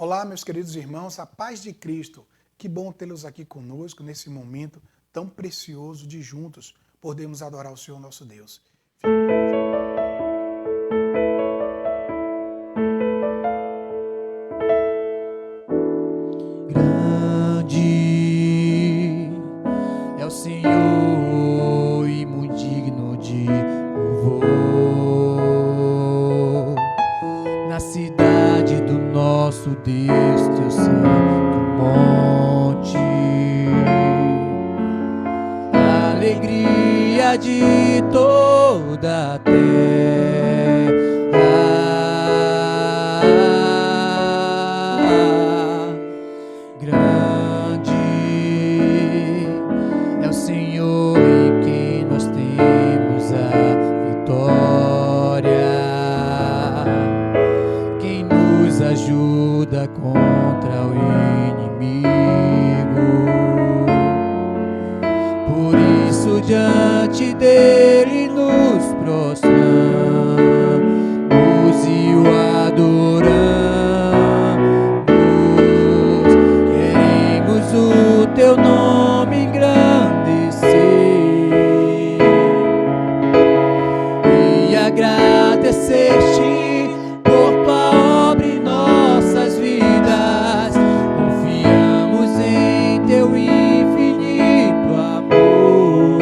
Olá, meus queridos irmãos, a paz de Cristo. Que bom tê-los aqui conosco nesse momento tão precioso de juntos podermos adorar o Senhor nosso Deus. Grande é o Senhor e muito digno de louvor. Na cidade do nosso Deus, teu santo monte, a alegria de toda a terra. Grande é o Senhor em quem nós temos a vitória, quem nos ajuda contra o inimigo. Por isso diante dele nos prostramos e o adoramos. Queremos o teu nome engrandecer e agradecer-te por tua obra em nossas vidas. Confiamos em teu infinito amor,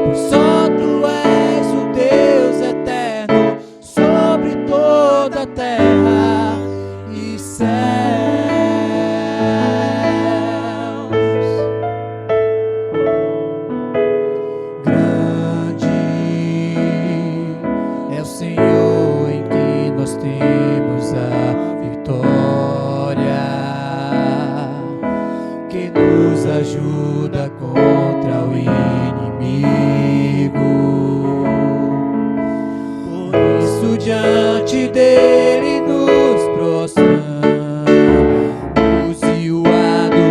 pois só tu és o Deus eterno sobre toda a terra e céus. Grande é o Senhor em quem nós temos a vitória, que nos ajuda contra o inimigo. Por isso diante dele nos prostramos e o adoramos.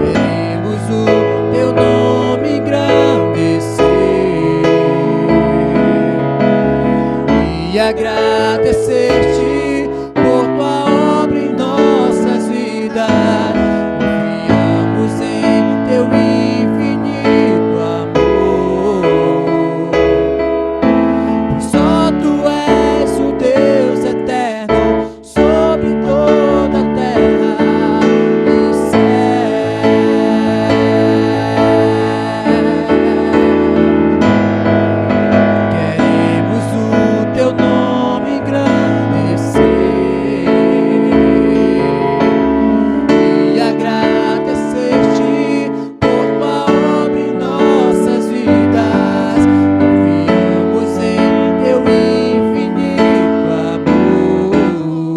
Queremos o teu nome engrandecer e agradecer-te por tua obra em nossas vidas. Confiamos em teu infinito amor, pois só tu és o Deus eterno sobre toda a terra e queremos o teu nome engrandecer e agradecer-te por tua obra em nossas vidas. Confiamos em teu infinito amor,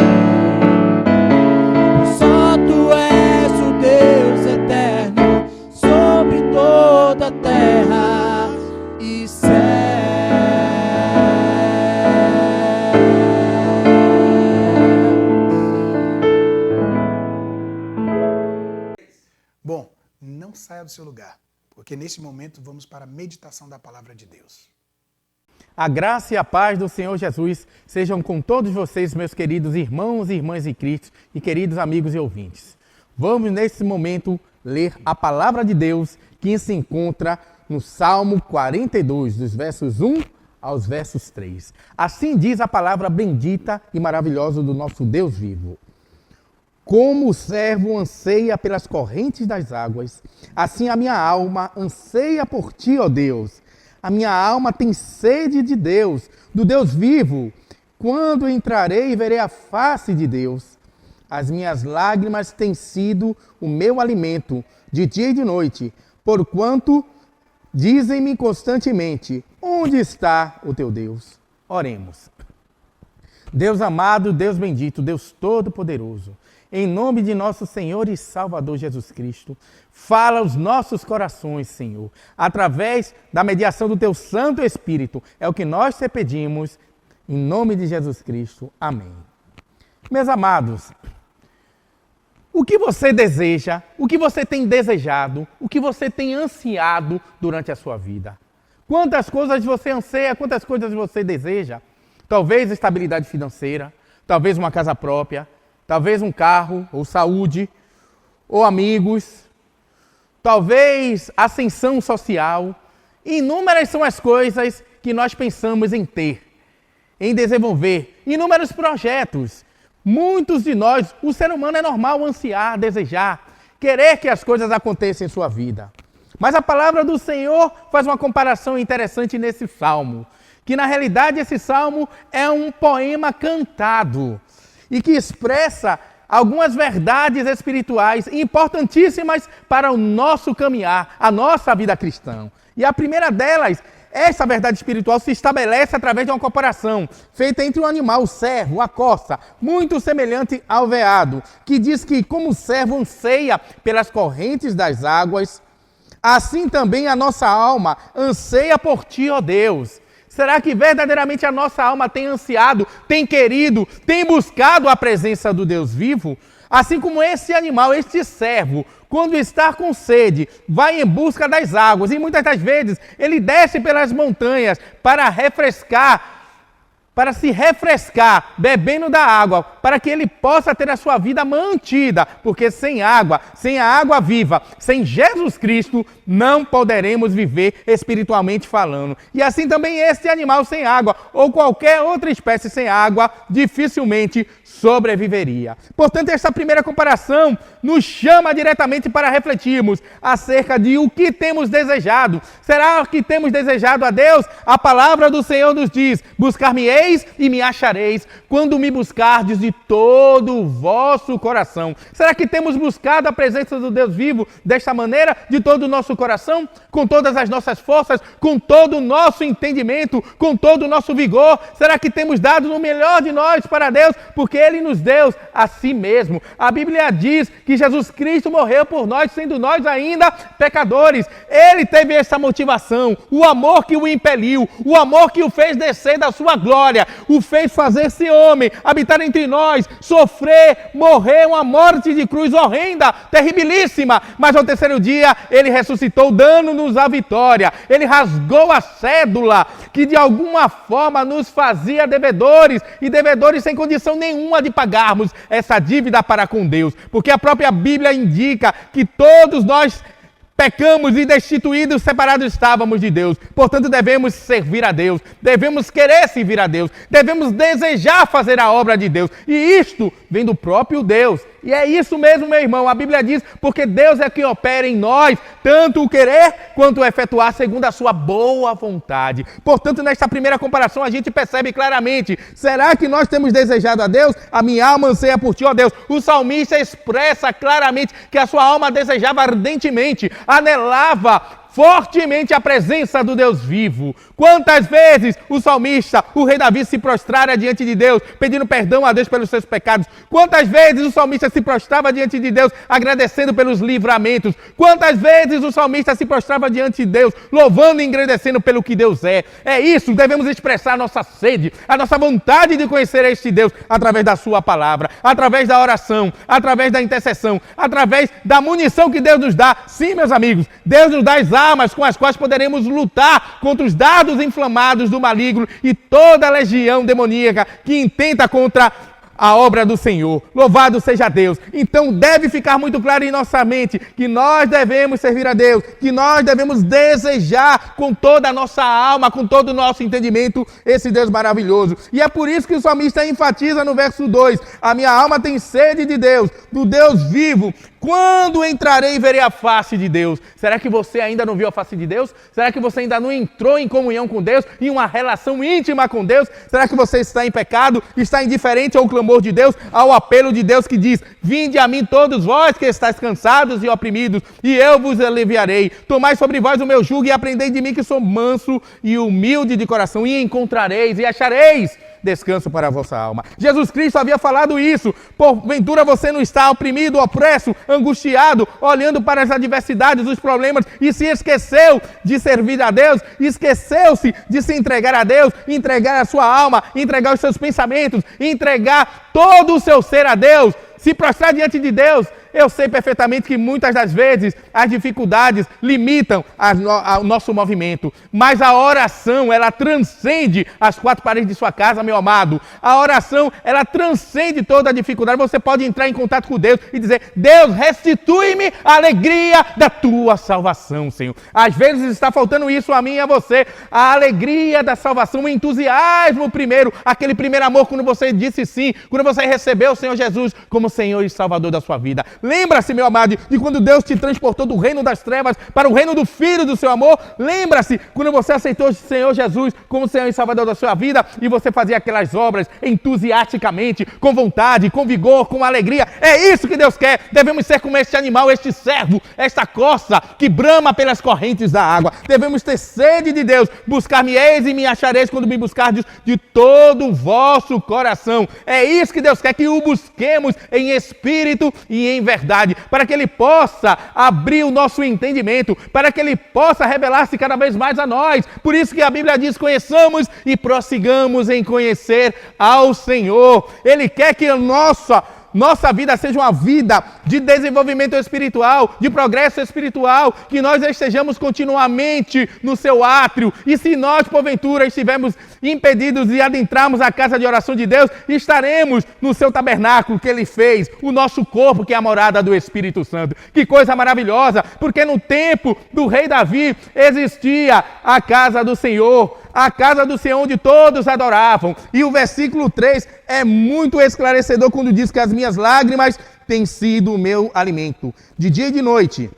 pois só tu és o Deus eterno sobre toda a terra e Bom, não saia do seu lugar, porque nesse momento vamos para a meditação da palavra de Deus. A graça e a paz do Senhor Jesus sejam com todos vocês, meus queridos irmãos e irmãs em Cristo e queridos amigos e ouvintes. Vamos, nesse momento, ler a palavra de Deus que se encontra no Salmo 42, dos versos 1 aos versos 3. Assim diz a palavra bendita e maravilhosa do nosso Deus vivo. Como o servo anseia pelas correntes das águas, assim a minha alma anseia por ti, ó Deus. A minha alma tem sede de Deus, do Deus vivo. Quando entrarei e verei a face de Deus? As minhas lágrimas têm sido o meu alimento, de dia e de noite, porquanto dizem-me constantemente: onde está o teu Deus? Oremos. Deus amado, Deus bendito, Deus todo-poderoso, em nome de nosso Senhor e Salvador Jesus Cristo, fala aos nossos corações, Senhor, através da mediação do Teu Santo Espírito. É o que nós te pedimos, em nome de Jesus Cristo. Amém. Meus amados, o que você deseja, o que você tem desejado, o que você tem ansiado durante a sua vida? Quantas coisas você anseia, quantas coisas você deseja? Talvez estabilidade financeira, talvez uma casa própria, talvez um carro, ou saúde, ou amigos, talvez ascensão social. Inúmeras são as coisas que nós pensamos em ter, em desenvolver, inúmeros projetos. Muitos de nós, o ser humano é normal ansiar, desejar, querer que as coisas aconteçam em sua vida. Mas a palavra do Senhor faz uma comparação interessante nesse salmo, que na realidade esse salmo é um poema cantado e que expressa algumas verdades espirituais importantíssimas para o nosso caminhar, a nossa vida cristã. E a primeira delas, essa verdade espiritual se estabelece através de uma comparação feita entre um animal, o servo, a corça, muito semelhante ao veado, que diz que como o servo anseia pelas correntes das águas, assim também a nossa alma anseia por ti, ó Deus. Será que verdadeiramente a nossa alma tem ansiado, tem querido, tem buscado a presença do Deus vivo? Assim como esse animal, este servo, quando está com sede, vai em busca das águas e muitas das vezes ele desce pelas montanhas para se refrescar, bebendo da água, para que ele possa ter a sua vida mantida, porque sem água, sem a água viva, sem Jesus Cristo, não poderemos viver espiritualmente falando. E assim também este animal sem água, ou qualquer outra espécie sem água, dificilmente sobreviveria. Portanto, essa primeira comparação nos chama diretamente para refletirmos acerca de o que temos desejado. Será que temos desejado a Deus? A palavra do Senhor nos diz: buscar-me-eis e me achareis, quando me buscardes de todo o vosso coração. Será que temos buscado a presença do Deus vivo desta maneira, de todo o nosso coração, com todas as nossas forças, com todo o nosso entendimento, com todo o nosso vigor? Será que temos dado o melhor de nós para Deus, porque Ele nos deu a si mesmo? A Bíblia diz que Jesus Cristo morreu por nós, sendo nós ainda pecadores. Ele teve essa motivação, o amor que o impeliu, o amor que o fez descer da sua glória, o fez fazer-se homem, habitar entre nós, sofrer, morrer uma morte de cruz horrenda, terribilíssima, mas ao terceiro dia Ele ressuscitou, dando-nos a vitória. Ele rasgou a cédula que de alguma forma nos fazia devedores, e devedores sem condição nenhuma de pagarmos essa dívida para com Deus, porque a própria Bíblia indica que todos nós pecamos e destituídos, separados estávamos de Deus. Portanto, devemos servir a Deus, devemos querer servir a Deus, devemos desejar fazer a obra de Deus. E isto vem do próprio Deus. E é isso mesmo, meu irmão. A Bíblia diz, porque Deus é quem opera em nós, tanto o querer quanto o efetuar segundo a sua boa vontade. Portanto, nesta primeira comparação, a gente percebe claramente: será que nós temos desejado a Deus? A minha alma anseia por ti, ó Deus. O salmista expressa claramente que a sua alma desejava ardentemente, anelava fortemente a presença do Deus vivo. Quantas vezes o salmista, o rei Davi, se prostrara diante de Deus, pedindo perdão a Deus pelos seus pecados? Quantas vezes o salmista se prostrava diante de Deus, agradecendo pelos livramentos? Quantas vezes o salmista se prostrava diante de Deus, louvando e engrandecendo pelo que Deus é? É isso, devemos expressar a nossa sede, a nossa vontade de conhecer este Deus, através da sua palavra, através da oração, através da intercessão, através da munição que Deus nos dá. Sim, meus amigos, Deus nos dá as armas com as quais poderemos lutar contra os dardos inflamados do maligno e toda a legião demoníaca que intenta contra a obra do Senhor. Louvado seja Deus. Então deve ficar muito claro em nossa mente que nós devemos servir a Deus, que nós devemos desejar com toda a nossa alma, com todo o nosso entendimento, esse Deus maravilhoso. E é por isso que o salmista enfatiza no verso 2: a minha alma tem sede de Deus, do Deus vivo. Quando entrarei e verei a face de Deus? Será que você ainda não viu a face de Deus? Será que você ainda não entrou em comunhão com Deus, em uma relação íntima com Deus? Será que você está em pecado, está indiferente ao clamor de Deus, ao apelo de Deus que diz: vinde a mim todos vós que estáis cansados e oprimidos, e eu vos aliviarei. Tomai sobre vós o meu jugo e aprendei de mim, que sou manso e humilde de coração, e encontrareis e achareis descanso para a vossa alma. Jesus Cristo havia falado isso. Porventura você não está oprimido, opresso, angustiado, olhando para as adversidades, os problemas, e se esqueceu de servir a Deus, esqueceu-se de se entregar a Deus, entregar a sua alma, entregar os seus pensamentos, entregar todo o seu ser a Deus, se prostrar diante de Deus, Eu sei perfeitamente que muitas das vezes as dificuldades limitam o nosso movimento, mas a oração, ela transcende as quatro paredes de sua casa, meu amado. A oração, ela transcende toda a dificuldade. Você pode entrar em contato com Deus e dizer: Deus, restitui-me a alegria da tua salvação, Senhor. Às vezes está faltando isso a mim e a você, a alegria da salvação, o entusiasmo primeiro, aquele primeiro amor quando você disse sim, quando você recebeu o Senhor Jesus como Senhor e Salvador da sua vida. Lembra-se, meu amado, de quando Deus te transportou do reino das trevas para o reino do Filho do seu amor. Lembra-se quando você aceitou o Senhor Jesus como Senhor e Salvador da sua vida e você fazia aquelas obras entusiasticamente, com vontade, com vigor, com alegria. É isso que Deus quer. Devemos ser como este animal, este servo, esta corça que brama pelas correntes da água. Devemos ter sede de Deus. Buscar-me-eis e me achareis quando me buscardes de todo o vosso coração. É isso que Deus quer, que o busquemos em espírito e em verdade, para que Ele possa abrir o nosso entendimento, para que Ele possa revelar-se cada vez mais a nós. Por isso que a Bíblia diz: conheçamos e prossigamos em conhecer ao Senhor. Ele quer que a nossa vida seja uma vida de desenvolvimento espiritual, de progresso espiritual, que nós estejamos continuamente no seu átrio. E se nós, porventura, estivermos impedidos de adentrarmos a casa de oração de Deus, estaremos no seu tabernáculo que Ele fez, o nosso corpo, que é a morada do Espírito Santo. Que coisa maravilhosa, porque no tempo do rei Davi existia a casa do Senhor, a casa do Senhor onde todos adoravam. E o versículo 3 é muito esclarecedor quando diz que as minhas lágrimas têm sido o meu alimento, de dia e de noite.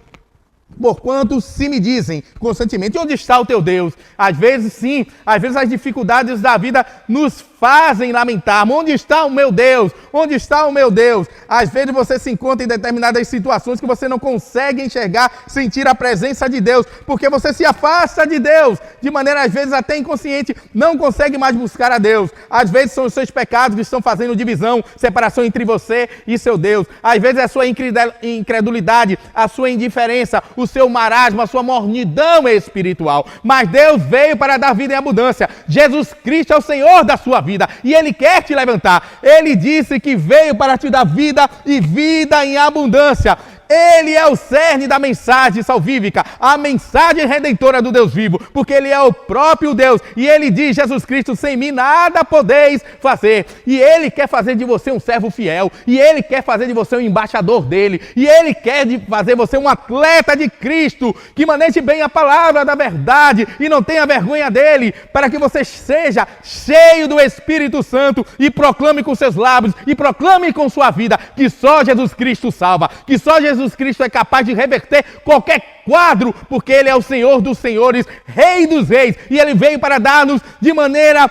Porquanto se me dizem constantemente: onde está o teu Deus? Às vezes sim, às vezes as dificuldades da vida nos fazem lamentar. Onde está o meu Deus? Onde está o meu Deus? Às vezes você se encontra em determinadas situações que você não consegue enxergar, sentir a presença de Deus, porque você se afasta de Deus, de maneira às vezes até inconsciente, não consegue mais buscar a Deus. Às vezes são os seus pecados que estão fazendo divisão, separação entre você e seu Deus. Às vezes é a sua incredulidade, a sua indiferença, o seu marasmo, a sua mornidão espiritual. Mas Deus veio para dar vida em abundância. Jesus Cristo é o Senhor da sua vida e Ele quer te levantar. Ele disse que veio para te dar vida e vida em abundância. Ele é o cerne da mensagem salvífica, a mensagem redentora do Deus vivo, porque Ele é o próprio Deus. E Ele diz: Jesus Cristo, sem mim nada podeis fazer. E Ele quer fazer de você um servo fiel, e Ele quer fazer de você um embaixador dEle, e Ele quer fazer você um atleta de Cristo, que maneje bem a palavra da verdade e não tenha vergonha dEle, para que você seja cheio do Espírito Santo e proclame com seus lábios e proclame com sua vida que só Jesus Cristo salva, que só Jesus Cristo é capaz de reverter qualquer quadro, porque Ele é o Senhor dos senhores, Rei dos reis, e Ele veio para dar-nos de maneira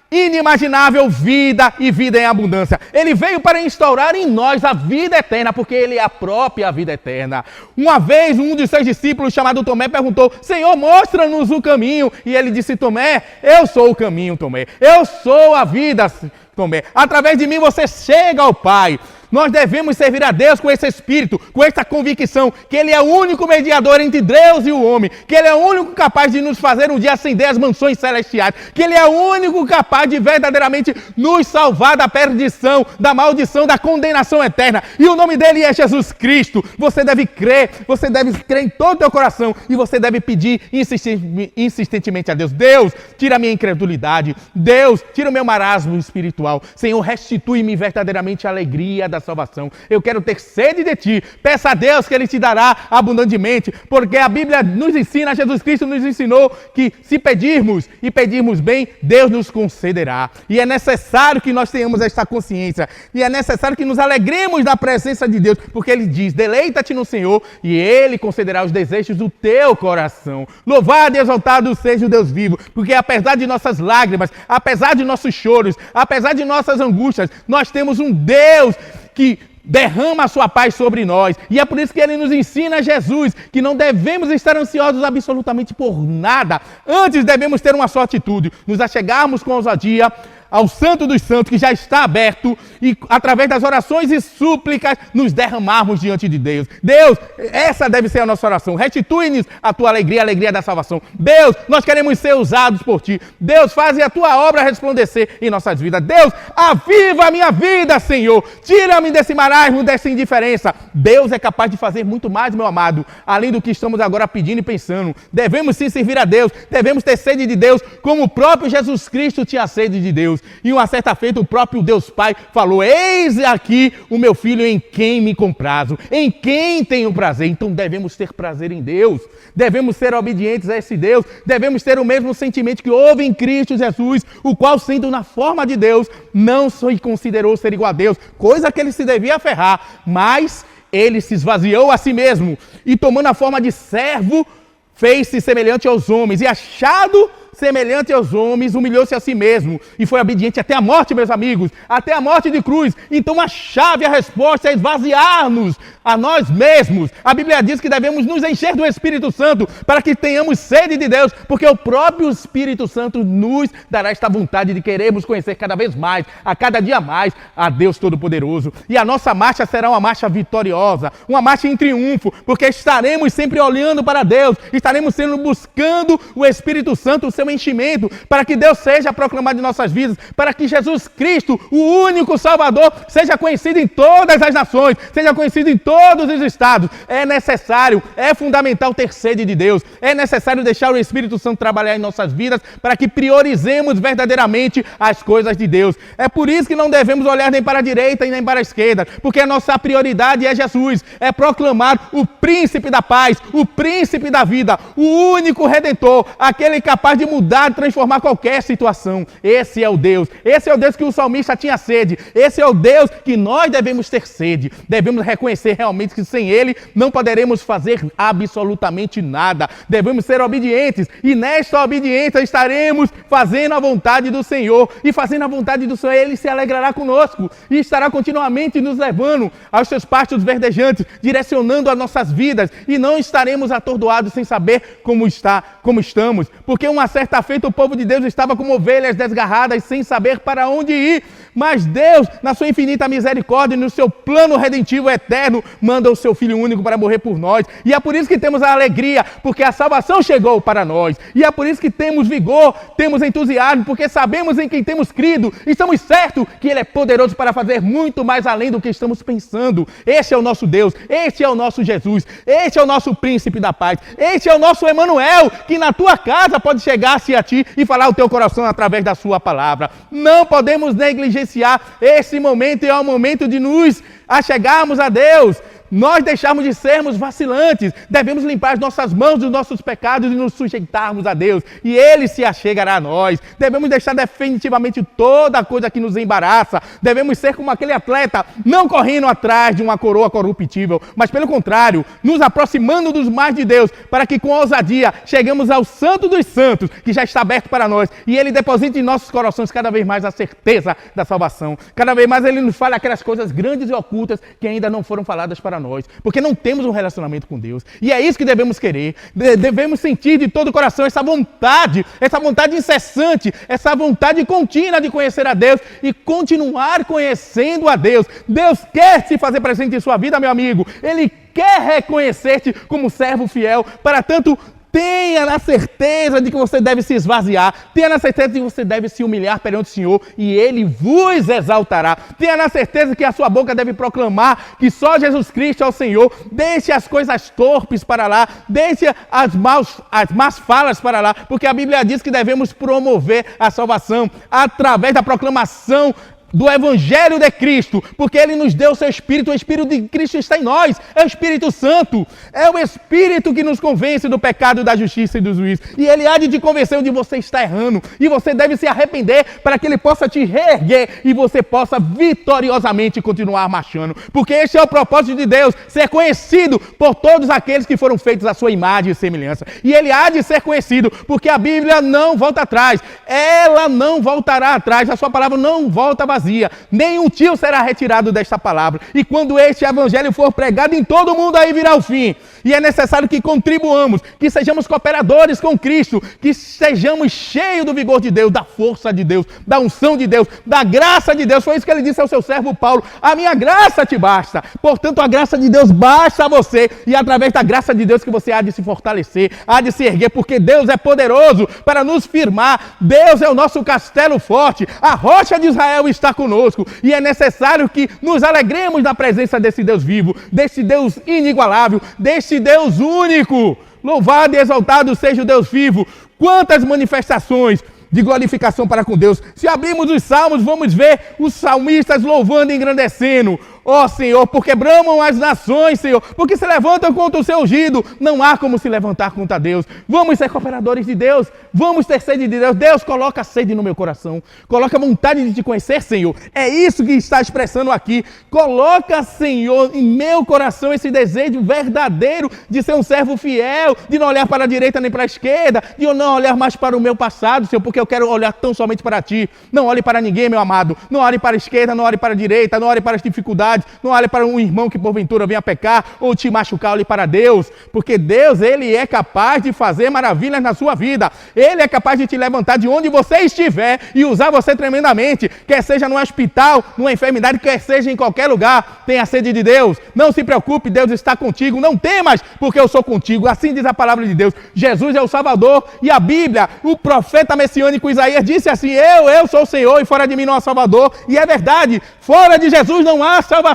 inimaginável vida e vida em abundância. Ele veio para instaurar em nós a vida eterna, porque Ele é a própria vida eterna. Uma vez um de seus discípulos, chamado Tomé, perguntou: Senhor, mostra-nos o caminho. E Ele disse: Tomé, eu sou o caminho, Tomé, eu sou a vida, Tomé. Através de mim você chega ao Pai. Nós devemos servir a Deus com esse espírito, com essa convicção que Ele é o único mediador entre Deus e o homem, que Ele é o único capaz de nos fazer um dia ascender às mansões celestiais, que Ele é o único capaz de verdadeiramente nos salvar da perdição, da maldição, da condenação eterna. E o nome dEle é Jesus Cristo. Você deve crer em todo o teu coração e você deve pedir insistentemente a Deus: Deus, tira a minha incredulidade. Deus, tira o meu marasmo espiritual. Senhor, restitui-me verdadeiramente a alegria da salvação. Eu quero ter sede de Ti. Peça a Deus que Ele te dará abundantemente, porque a Bíblia nos ensina, Jesus Cristo nos ensinou que se pedirmos e pedirmos bem, Deus nos concederá. E é necessário que nós tenhamos esta consciência, e é necessário que nos alegremos na presença de Deus, porque Ele diz: deleita-te no Senhor e Ele concederá os desejos do teu coração. Louvado e exaltado seja o Deus vivo, porque apesar de nossas lágrimas, apesar de nossos choros, apesar de nossas angústias, nós temos um Deus que derrama a sua paz sobre nós. E é por isso que Ele nos ensina, Jesus, que não devemos estar ansiosos absolutamente por nada. Antes devemos ter uma só atitude: nos achegarmos com ousadia ao Santo dos Santos, que já está aberto, e através das orações e súplicas, nos derramarmos diante de Deus. Deus, essa deve ser a nossa oração. Restitui-nos a tua alegria, a alegria da salvação. Deus, nós queremos ser usados por ti. Deus, faz a tua obra resplandecer em nossas vidas. Deus, aviva a minha vida, Senhor. Tira-me desse marasmo, dessa indiferença. Deus é capaz de fazer muito mais, meu amado, além do que estamos agora pedindo e pensando. Devemos sim servir a Deus, devemos ter sede de Deus, como o próprio Jesus Cristo tinha sede de Deus. E uma certa feita, o próprio Deus Pai falou: eis aqui o meu filho em quem me comprazo, em quem tenho prazer. Então devemos ter prazer em Deus, devemos ser obedientes a esse Deus, devemos ter o mesmo sentimento que houve em Cristo Jesus, o qual, sendo na forma de Deus, não se considerou ser igual a Deus, coisa que ele se devia aferrar, mas ele se esvaziou a si mesmo e, tomando a forma de servo, fez-se semelhante aos homens, e achado semelhante aos homens, humilhou-se a si mesmo e foi obediente até a morte, meus amigos, até a morte de cruz. Então a chave, a resposta é esvaziar-nos a nós mesmos. A Bíblia diz que devemos nos encher do Espírito Santo para que tenhamos sede de Deus, porque o próprio Espírito Santo nos dará esta vontade de querermos conhecer cada vez mais, a cada dia mais, a Deus Todo-Poderoso. E a nossa marcha será uma marcha vitoriosa, uma marcha em triunfo, porque estaremos sempre olhando para Deus, estaremos sendo buscando o Espírito Santo, o seu enchimento, para que Deus seja proclamado em nossas vidas, para que Jesus Cristo, o único Salvador, seja conhecido em todas as nações, seja conhecido em todos os estados. É necessário, é fundamental ter sede de Deus, é necessário deixar o Espírito Santo trabalhar em nossas vidas, para que priorizemos verdadeiramente as coisas de Deus. É por isso que não devemos olhar nem para a direita e nem para a esquerda, porque a nossa prioridade é Jesus, é proclamar o príncipe da paz, o príncipe da vida, o único redentor, aquele capaz de mudar, transformar qualquer situação. Esse é o Deus que o salmista tinha sede, esse é o Deus que nós devemos ter sede. Devemos reconhecer realmente que sem Ele não poderemos fazer absolutamente nada. Devemos ser obedientes, e nesta obediência estaremos fazendo a vontade do Senhor, e fazendo a vontade do Senhor, Ele se alegrará conosco e estará continuamente nos levando aos seus pastos verdejantes, direcionando as nossas vidas, e não estaremos atordoados sem saber como estamos, porque uma certa feita o povo de Deus estava como ovelhas desgarradas, sem saber para onde ir. Mas Deus, na sua infinita misericórdia e no seu plano redentivo eterno, manda o seu Filho único para morrer por nós. E é por isso que temos a alegria, porque a salvação chegou para nós. E é por isso que temos vigor, temos entusiasmo, porque sabemos em quem temos crido. E estamos certos que Ele é poderoso para fazer muito mais além do que estamos pensando. Este é o nosso Deus, este é o nosso Jesus, este é o nosso príncipe da paz, este é o nosso Emanuel, que na tua casa pode chegar-se a ti e falar o teu coração através da sua palavra. Não podemos negligenciar esse momento, e é o momento de nos achegarmos a Deus. Nós deixarmos de sermos vacilantes, devemos limpar as nossas mãos dos nossos pecados e nos sujeitarmos a Deus, e Ele se achegará a nós. Devemos deixar definitivamente toda coisa que nos embaraça. Devemos ser como aquele atleta, não correndo atrás de uma coroa corruptível, mas pelo contrário, nos aproximando dos mais de Deus, para que com ousadia cheguemos ao Santo dos Santos, que já está aberto para nós, e Ele deposite em nossos corações cada vez mais a certeza da salvação. Cada vez mais Ele nos fala aquelas coisas grandes e ocultas que ainda não foram faladas para nós, porque não temos um relacionamento com Deus. E é isso que devemos querer. Devemos sentir de todo o coração essa vontade incessante, essa vontade contínua de conhecer a Deus e continuar conhecendo a Deus. Deus quer se fazer presente em sua vida, meu amigo. Ele quer reconhecer-te como servo fiel. Para tanto, tenha na certeza de que você deve se esvaziar, tenha na certeza de que você deve se humilhar perante o Senhor, e Ele vos exaltará. Tenha na certeza que a sua boca deve proclamar que só Jesus Cristo é o Senhor. Deixe as coisas torpes para lá, deixe as más falas para lá, porque a Bíblia diz que devemos promover a salvação através da proclamação do Evangelho de Cristo, porque Ele nos deu o seu Espírito. O Espírito de Cristo está em nós, é o Espírito Santo, é o Espírito que nos convence do pecado, da justiça e do juízo, e Ele há de te convencer onde você está errando, e você deve se arrepender para que Ele possa te reerguer e você possa vitoriosamente continuar marchando, porque este é o propósito de Deus, ser conhecido por todos aqueles que foram feitos à sua imagem e semelhança, e Ele há de ser conhecido, porque a Bíblia não volta atrás, ela não voltará atrás, a sua palavra não volta vazia, vazia. Nenhum tio será retirado desta palavra. E quando este evangelho for pregado em todo mundo, aí virá o fim. E é necessário que contribuamos, que sejamos cooperadores com Cristo, que sejamos cheios do vigor de Deus, da força de Deus, da unção de Deus, da graça de Deus. Foi isso que ele disse ao seu servo Paulo: a minha graça te basta. Portanto, a graça de Deus basta a você, e é através da graça de Deus que você há de se fortalecer, há de se erguer, porque Deus é poderoso para nos firmar. Deus é o nosso castelo forte, a rocha de Israel está conosco, e é necessário que nos alegremos na presença desse Deus vivo, desse Deus inigualável, desse Deus único. Louvado e exaltado seja o Deus vivo. Quantas manifestações de glorificação para com Deus. Se abrirmos os salmos, vamos ver os salmistas louvando e engrandecendo. Ó Senhor, porque bramam as nações, Senhor, porque se levantam contra o seu ungido. Não há como se levantar contra Deus. Vamos ser cooperadores de Deus, vamos ter sede de Deus. Deus, coloca sede no meu coração, coloca vontade de te conhecer, Senhor. É isso que está expressando aqui. Coloca, Senhor, em meu coração esse desejo verdadeiro de ser um servo fiel, de não olhar para a direita nem para a esquerda, de não olhar mais para o meu passado, Senhor, porque eu quero olhar tão somente para ti. Não olhe para ninguém, meu amado. Não olhe para a esquerda, não olhe para a direita, não olhe para as dificuldades. Não olhe para um irmão que porventura venha pecar ou te machucar, olhe para Deus, porque Deus, Ele é capaz de fazer maravilhas na sua vida. Ele é capaz de te levantar de onde você estiver e usar você tremendamente, quer seja no hospital, numa enfermidade, quer seja em qualquer lugar. Tenha sede de Deus, não se preocupe, Deus está contigo, não temas, porque eu sou contigo. Assim diz a palavra de Deus. Jesus é o Salvador, e a Bíblia, o profeta messiânico Isaías disse assim: eu sou o Senhor, e fora de mim não há Salvador. E é verdade, fora de Jesus não há salvação,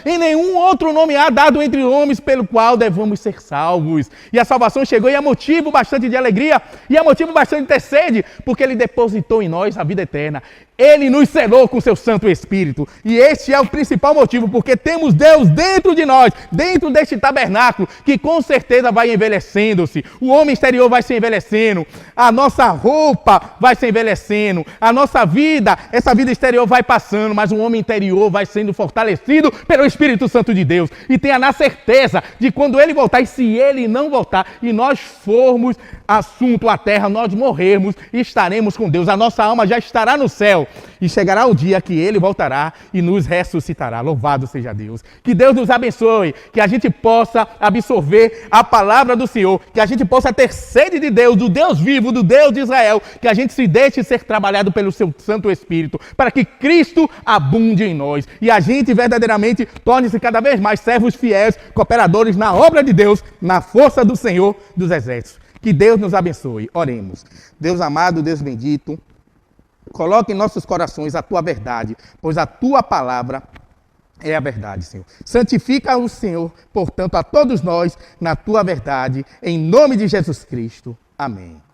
em nenhum outro nome há dado entre homens pelo qual devamos ser salvos. E a salvação chegou, e é motivo bastante de alegria, e é motivo bastante de ter sede, porque Ele depositou em nós a vida eterna. Ele nos selou com seu Santo Espírito, e este é o principal motivo, porque temos Deus dentro de nós, dentro deste tabernáculo, que com certeza vai envelhecendo-se. O homem exterior vai se envelhecendo, a nossa roupa vai se envelhecendo, a nossa vida, essa vida exterior vai passando, mas o homem interior vai sendo fortalecido pelo Espírito Santo de Deus. E tenha na certeza de quando Ele voltar, e se Ele não voltar, e nós formos assunto à terra, nós morrermos e estaremos com Deus. A nossa alma já estará no céu, e chegará o dia que Ele voltará e nos ressuscitará. Louvado seja Deus. Que Deus nos abençoe, que a gente possa absorver a palavra do Senhor, que a gente possa ter sede de Deus, do Deus vivo, do Deus de Israel, que a gente se deixe ser trabalhado pelo seu Santo Espírito, para que Cristo abunde em nós, e a gente verdadeiramente torne-se cada vez mais servos fiéis, cooperadores na obra de Deus, na força do Senhor dos Exércitos. Que Deus nos abençoe. Oremos. Deus amado, Deus bendito, coloque em nossos corações a Tua verdade, pois a Tua palavra é a verdade, Senhor. Santifica o Senhor, portanto, a todos nós na Tua verdade, em nome de Jesus Cristo. Amém.